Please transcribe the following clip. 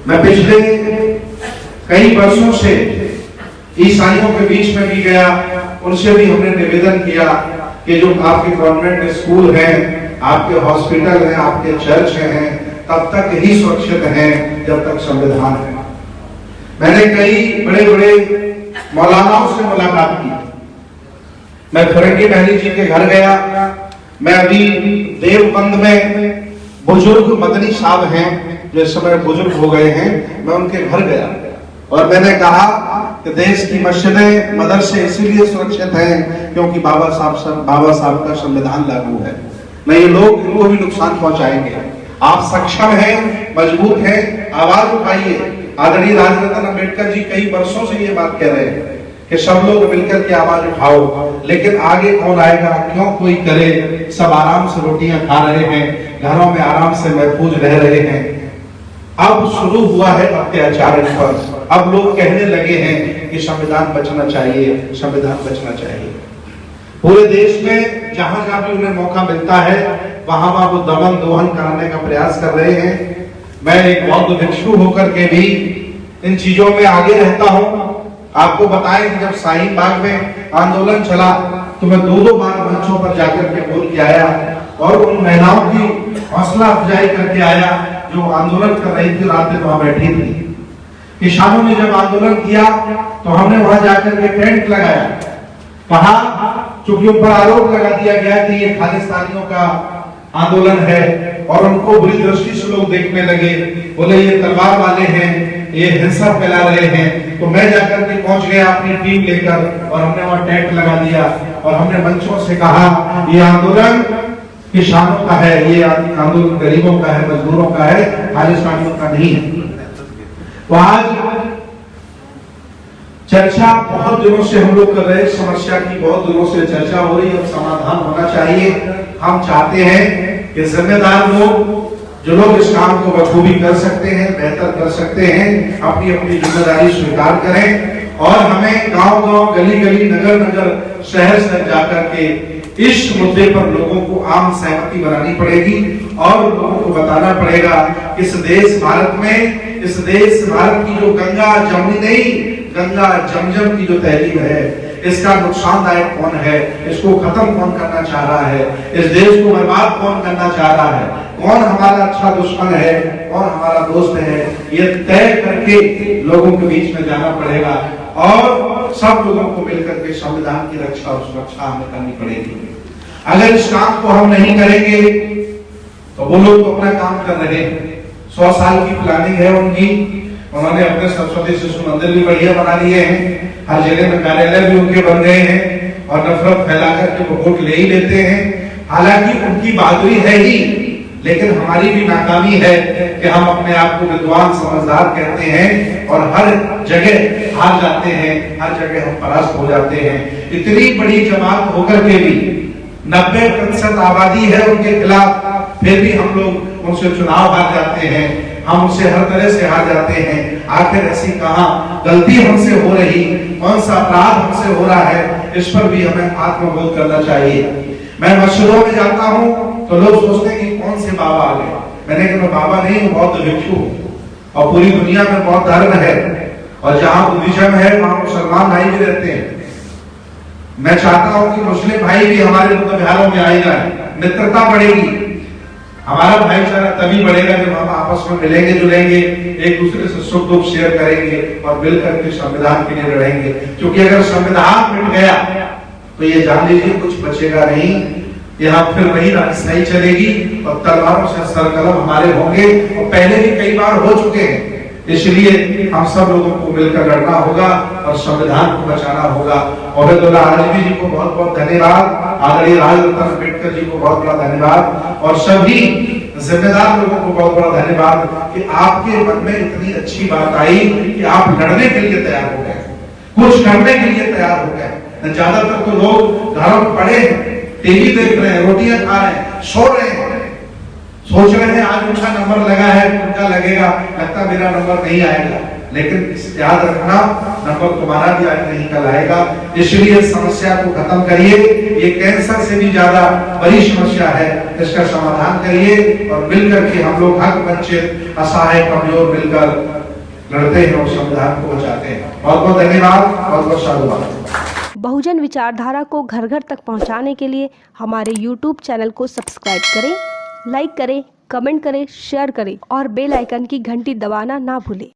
मैं पिछले कई वर्षों से ईसाइयों के बीच में भी गया, उनसे भी हमने निवेदन किया कि जो आपके गवर्नमेंट स्कूल हैं, आपके हॉस्पिटल हैं, आपके चर्च हैं, तब तक ही सुरक्षित हैं जब तक संविधान है। मैंने कई बड़े बड़े मौलानाओं से मुलाकात की। मैं फिरंगी महली जी के घर गया। मैं अभी देवबंद में बुजुर्ग मदनी साहब हैं जो इस समय बुजुर्ग हो गए हैं, मैं उनके घर गया और मैंने कहा कि देश की मस्जिदें मदरसे इसीलिए सुरक्षित हैं क्योंकि बाबा साहब का संविधान लागू है, नहीं लोग इनको भी नुकसान पहुंचाएंगे। आप सक्षम हैं, मजबूत हैं, आवाज उठाइए। आदरणीय राजरत्न अम्बेडकर जी कई वर्षों से ये बात कह रहे हैं कि सब लोग मिलकर के आवाज उठाओ, लेकिन आगे कौन आएगा, क्यों कोई करे। सब आराम से रोटियां खा रहे हैं, घरों में आराम से महफूज रह रहे हैं। अब शुरू हुआ है अत्याचार पर। अब लोग कहने लगे हैं कि संविधान बचना चाहिए, संविधान बचना चाहिए। पूरे देश में जहां जहां भी उन्हें मौका मिलता है वहां वहां वो दमन दोहन कराने का प्रयास कर रहे हैं। मैं एक बौद्ध भिक्षु होकर के भी इन चीजों में आगे रहता हूं। आपको बताएं कि जब शाहीन बाग में आंदोलन चला तो मैं दो बार मंचों पर जाकर के बोल के आया और उन महिलाओं की हौसला अफजाई करके आया जो आंदोलन कर रही थी, रात दिन वहां बैठी थी। किसानों ने जब आंदोलन किया तो हमने वहां जाकर के टेंट लगाया। कहा, चूंकि उन पर आरोप लगा दिया गया कि ये खालिस्तानियों का आंदोलन है और उनको बुरी दृष्टि से लोग देखने लगे, बोले ये तलवार वाले हैं, ये हिंसा फैला रहे हैं। तो मैं जाकर के पहुंच गया अपनी टीम लेकर और हमने वहां टेंट लगा दिया और हमने मंचों से कहा ये आंदोलन किसानों का है, ये आंदोलन गरीबों का है, मजदूरों का है, खालिस्तानियों का नहीं है। तो आज चर्चा बहुत दिनों से हम लोग कर रहे हैं, समस्या की बहुत दिनों से चर्चा हो रही है, अब समाधान होना चाहिए। हम चाहते हैं कि जिम्मेदार लोग, जो लोग इस काम को बखूबी कर सकते हैं, बेहतर कर सकते हैं, अपनी अपनी जिम्मेदारी स्वीकार करें और हमें गांव-गांव, गली-गली, नगर-नगर, शहर-शहर जाकर के इस मुद्दे पर लोगों को आम सहमति बनानी पड़ेगी और लोगों को बताना पड़ेगा कि इस देश भारत में, इस देश भारत की जो गंगा जमुनी नहीं, गंगा जमजम की जो तहजीब है, इसका नुकसानदायक कौन है, इसको खत्म कौन करना चाह रहा है, इस देश को बर्बाद कौन करना चाह रहा है, कौन हमारा अच्छा दुश्मन है, कौन हमारा दोस्त है, ये तय करके लोगों के बीच में जाना पड़ेगा और सब लोगों को मिलकर के संविधान की रक्षा और सुरक्षा हमें करनी पड़ेगी। अगर इस काम को हम नहीं करेंगे तो वो लोग तो अपना काम कर रहे हैं, 100 साल की प्लानिंग है उनकी, उन्होंने अपने सरस्वती शिशु मंदिर भी बढ़िया बना लिए हैं, हर जगह में कार्यालय भी उनके बन गए हैं और नफरत फैलाकर के वोट ले ही लेते हैं। हालांकि उनकी बहादुरी है ही, लेकिन हमारी भी नाकामी है कि हम अपने आप को विद्वान समझदार कहते हैं और हर जगह हार जाते हैं, हर जगह हम परास्त हो जाते हैं। इतनी बड़ी जमात होकर के भी 90% आबादी है उनके खिलाफ, फिर भी हम लोग उनसे चुनाव हार जाते हैं, हम उनसे हर तरह से हार जाते हैं। आखिर ऐसी कहाँ गलती हमसे हो रही, कौन सा अपराध हमसे हो रहा है, इस पर भी हमें आत्मबोध करना चाहिए। मैं मस्जिदों में जाता हूँ तो लोग सोचते हैं कि कौन से बाबा आ गए। मैंने कहा मैं बाबा नहीं हूँ, बौद्ध भिक्षु हूँ और पूरी दुनिया में बहुत धर्म है और जहाँ बुद्धिज्म है वहां मुसलमान भाई भी रहते हैं। मैं चाहता हूँ कि मुस्लिम भाई भी हमारे बुद्ध विहारों में आए जाए, मित्रता बढ़ेगी, हमारा भाईचारा तभी बढ़ेगा जब हम आपस में मिलेंगे जुलेंगे, एक दूसरे से सुख दुख शेयर करेंगे और मिलकर के संविधान के लिए लड़ेंगे। क्योंकि अगर संविधान मिट गया तो ये जान लीजिए कुछ बचेगा नहीं, यहाँ फिर वही राजशाही चलेगी और तलवारों से सरकलम हमारे होंगे और पहले भी कई बार हो चुके हैं। इसलिए हम सब लोगों को मिलकर लड़ना होगा और संविधान को बचाना होगा। ओबैदुल्लाह आजमी जी को बहुत बहुत धन्यवाद, आदरणीय राजरत्न अम्बेडकर जी को बहुत बड़ा धन्यवाद और सभी जिम्मेदार लोगों को बहुत बड़ा धन्यवाद कि आपके मन में इतनी अच्छी बात आई कि आप लड़ने के लिए तैयार हो गए, कुछ करने के लिए तैयार हो गए। ज्यादातर तो लोग घरों में पड़े हैं, टीवी देख रहे हैं, रोटियां खा रहे हैं, सो रहे हैं, सोच रहे हैं आज उनका नंबर लगा है, उनका लगेगा, लगता मेरा नंबर नहीं आएगा। लेकिन याद रखना, नंबर तुम्हारा भी आज नहीं कल आएगा। इसलिए समस्या को खत्म करिए। ये कैंसर से भी ज्यादा बड़ी समस्या है, इसका समाधान करिए और मिलकर के हम लोग हक वंचित असहाय कमजोर मिलकर लड़ते हैं और संविधान को बचाते हैं। बहुत बहुत धन्यवाद, बहुत बहुत साधुवाद। बहुजन विचारधारा को घर घर तक पहुंचाने के लिए हमारे YouTube चैनल को सब्सक्राइब करें, लाइक करें, कमेंट करें, शेयर करें और बेल आइकन की घंटी दबाना ना भूलें।